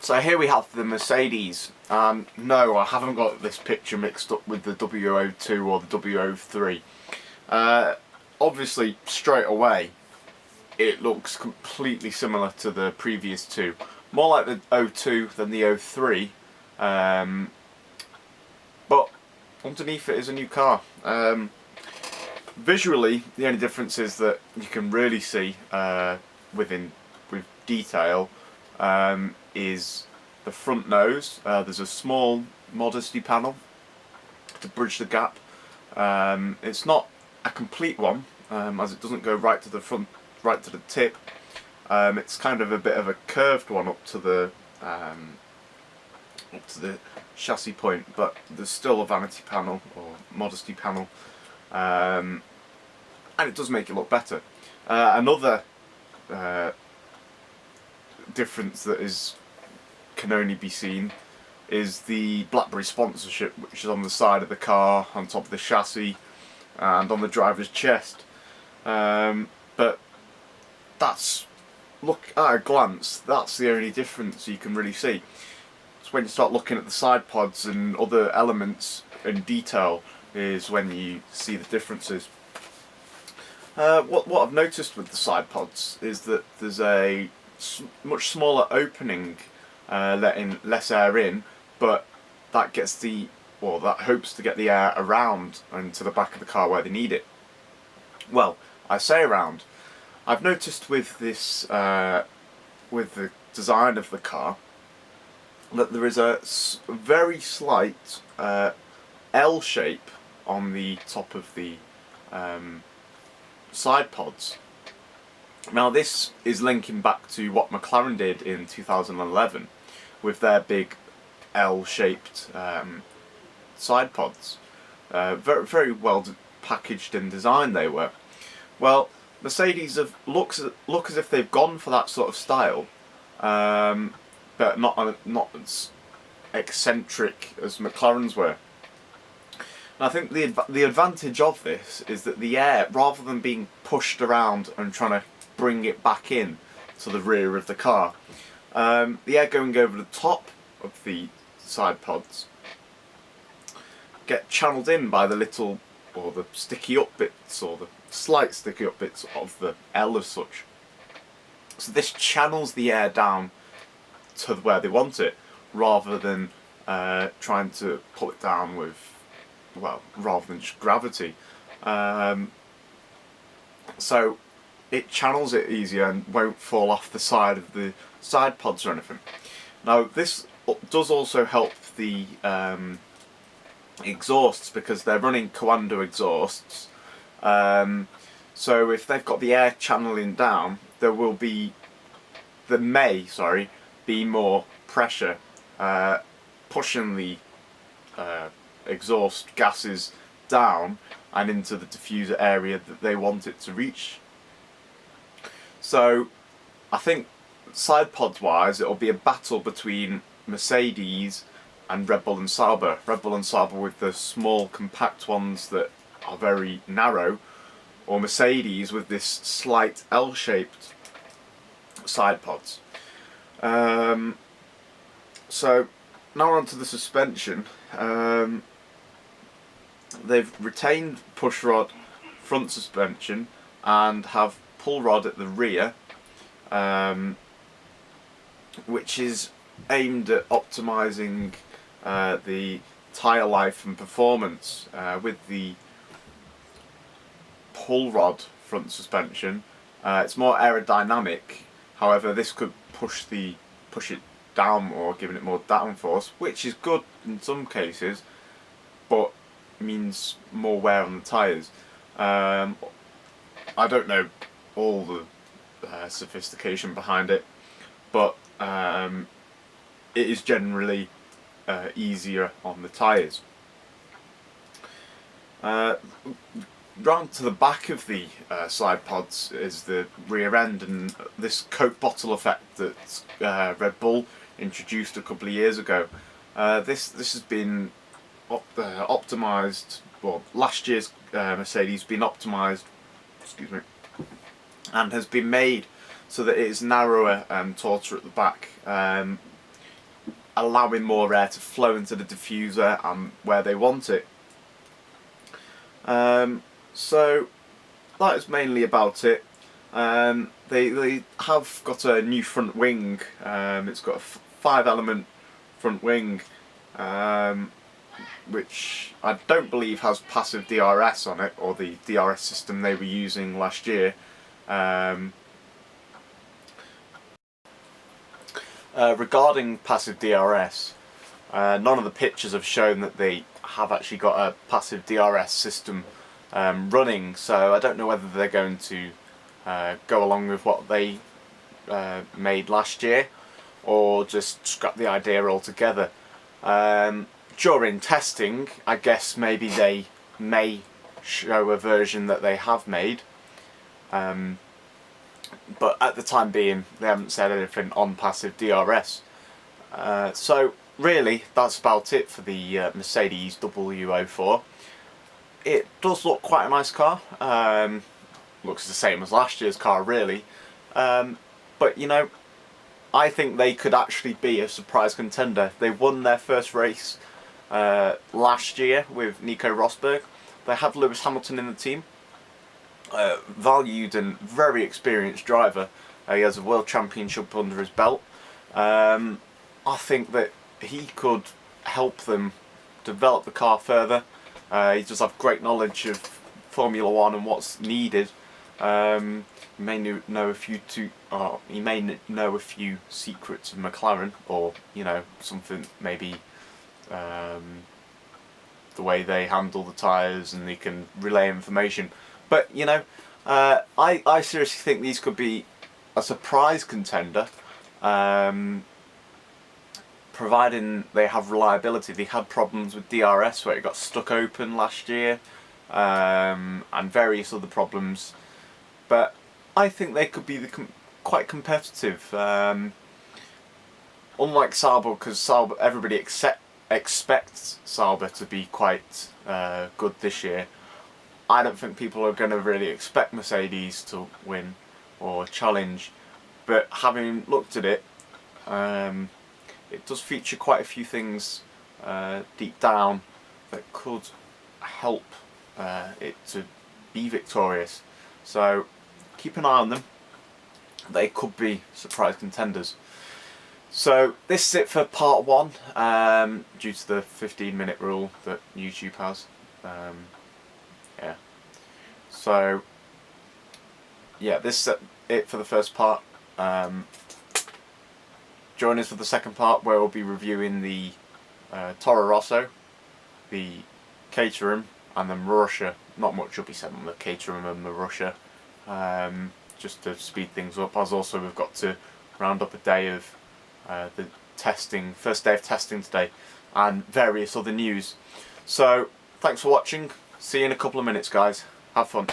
So here we have the Mercedes. No, I haven't got this picture mixed up with the W02 or the W03. Obviously, straight away, it looks completely similar to the previous two. More like the 02 than the 03. But underneath it is a new car. Visually, the only difference is that you can really see with detail is the front nose. There's a small modesty panel to bridge the gap. It's not a complete one, as it doesn't go right to the front, right to the tip. It's kind of a bit of a curved one up to the chassis point, but there's still a vanity panel or modesty panel, and it does make it look better. Another difference that can only be seen is the BlackBerry sponsorship, which is on the side of the car, on top of the chassis, and on the driver's chest. But that's, look at a glance, that's the only difference you can really see. It's when you start looking at the side pods and other elements in detail is when you see the differences. What I've noticed with the side pods is that there's a much smaller opening, letting less air in, but that hopes to get the air around and to the back of the car where they need it. Well, I say around. I've noticed with this, with the design of the car, that there is a very slight L shape on the top of the side pods. Now this is linking back to what McLaren did in 2011 with their big L-shaped side pods. Very, very well packaged and designed they were. Well, Mercedes look as if they've gone for that sort of style, but not as eccentric as McLaren's were. And I think the advantage of this is that the air, rather than being pushed around and trying to bring it back in to the rear of the car, the air going over the top of the side pods get channeled in by the little, or the sticky up bits, or the slight sticky up bits of the L as such. So this channels the air down to where they want it, rather than trying to pull it down with, well, rather than just gravity. So it channels it easier and won't fall off the side of the side pods or anything. Now this does also help the exhausts, because they're running Coando exhausts. So if they've got the air channeling down, there may be more pressure pushing the exhaust gases down and into the diffuser area that they want it to reach. So I think side pods wise, it'll be a battle between Mercedes and Red Bull and Sauber. Red Bull and Sauber with the small compact ones that are very narrow, or Mercedes with this slight L-shaped side pods. So now on to the suspension. They've retained push rod front suspension and have pull rod at the rear, which is aimed at optimizing the tyre life and performance. With the pull rod front suspension, it's more aerodynamic. However, this could push it down more, giving it more downforce, which is good in some cases, but means more wear on the tyres. I don't know all the sophistication behind it, but it is generally easier on the tyres. Round to the back of the side pods is the rear end, and this Coke bottle effect that Red Bull introduced a couple of years ago. This has been optimised, well, last year's Mercedes been optimised, excuse me, and has been made so that it is narrower and tauter at the back. allowing more air to flow into the diffuser and where they want it. So that is mainly about it. They have got a new front wing. It's got a 5-element front wing, which I don't believe has passive DRS on it, or the DRS system they were using last year. Regarding passive DRS, none of the pictures have shown that they have actually got a passive DRS system running, so I don't know whether they're going to go along with what they made last year, or just scrap the idea altogether. During testing, I guess maybe they may show a version that they have made, but at the time being they haven't said anything on passive DRS. So really that's about it for the Mercedes W04. It does look quite a nice car. Looks the same as last year's car really, but you know, I think they could actually be a surprise contender. They won their first race last year with Nico Rosberg. They have Lewis Hamilton in the team. Valued and very experienced driver. He has a world championship under his belt. I think that he could help them develop the car further. He does have great knowledge of Formula 1 and what's needed. He may know a few secrets of McLaren, or you know, something maybe the way they handle the tyres, and they can relay information. But you know, I seriously think these could be a surprise contender, providing they have reliability. They had problems with DRS where it got stuck open last year, and various other problems. But I think they could be quite competitive. Unlike Sauber, because Sauber, everybody expects Sauber to be quite good this year. I don't think people are going to really expect Mercedes to win or challenge, but having looked at it, it does feature quite a few things deep down that could help it to be victorious. So keep an eye on them. They could be surprise contenders. So this is it for part 1, due to the 15-minute rule that YouTube has. Yeah. So yeah, this is it for the first part. Join us for the second part, where we'll be reviewing the Toro Rosso, the Caterham, and the Marussia. Not much will be said on the Caterham and Marussia, just to speed things up, as also we've got to round up a day of the testing, first day of testing today, and various other news. So thanks for watching. See you in a couple of minutes, guys. Have fun.